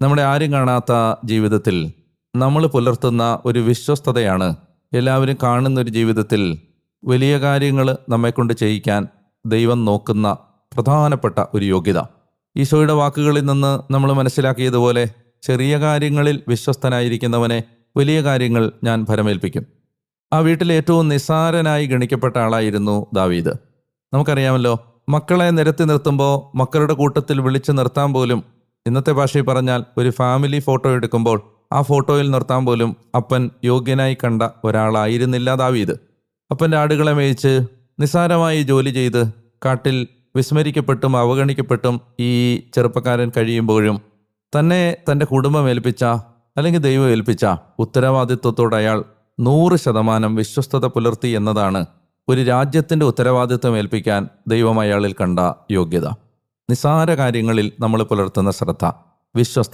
നമ്മുടെ ആരും കാണാത്ത ജീവിതത്തിൽ നമ്മൾ പുലർത്തുന്ന ഒരു വിശ്വസ്തതയാണ് എല്ലാവരും കാണുന്നൊരു ജീവിതത്തിൽ വലിയ കാര്യങ്ങൾ നമ്മെക്കൊണ്ട് ചെയ്യിക്കാൻ ദൈവം നോക്കുന്ന പ്രധാനപ്പെട്ട ഒരു യോഗ്യത. ഈശോയുടെ വാക്കുകളിൽ നിന്ന് നമ്മൾ മനസ്സിലാക്കിയതുപോലെ ചെറിയ കാര്യങ്ങളിൽ വിശ്വസ്തനായിരിക്കുന്നവനെ വലിയ കാര്യങ്ങൾ ഞാൻ ഭരമേൽപ്പിക്കും. ആ വീട്ടിലെ ഏറ്റവും നിസ്സാരനായി ഗണിക്കപ്പെട്ട ആളായിരുന്നു ദാവീദ്. നമുക്കറിയാമല്ലോ, മക്കളെ നിരത്തി നിർത്തുമ്പോൾ മക്കളുടെ കൂട്ടത്തിൽ വിളിച്ചു നിർത്താൻ പോലും, ഇന്നത്തെ ഭാഷയിൽ പറഞ്ഞാൽ ഒരു ഫാമിലി ഫോട്ടോ എടുക്കുമ്പോൾ ആ ഫോട്ടോയിൽ നിർത്താൻ പോലും അപ്പൻ യോഗ്യനായി കണ്ട ഒരാളായിരുന്നില്ല ദാവീദ്. അപ്പൻ്റെ ആടുകളെ മേയിച്ച് നിസ്സാരമായി ജോലി ചെയ്ത് കാട്ടിൽ വിസ്മരിക്കപ്പെട്ടും അവഗണിക്കപ്പെട്ടും ഈ ചെറുപ്പക്കാരൻ കഴിയുമ്പോഴും തന്നെ തൻ്റെ കുടുംബം ഏൽപ്പിച്ച അല്ലെങ്കിൽ ദൈവം ഏൽപ്പിച്ച ഉത്തരവാദിത്വത്തോട് അയാൾ 100% വിശ്വസ്തത പുലർത്തി എന്നതാണ് ഒരു രാജ്യത്തിൻ്റെ ഉത്തരവാദിത്വം ഏൽപ്പിക്കാൻ ദൈവം അയാളിൽ കണ്ട യോഗ്യത. നിസ്സാര കാര്യങ്ങളിൽ നമ്മൾ പുലർത്തുന്ന ശ്രദ്ധ, വിശ്വസ്തത.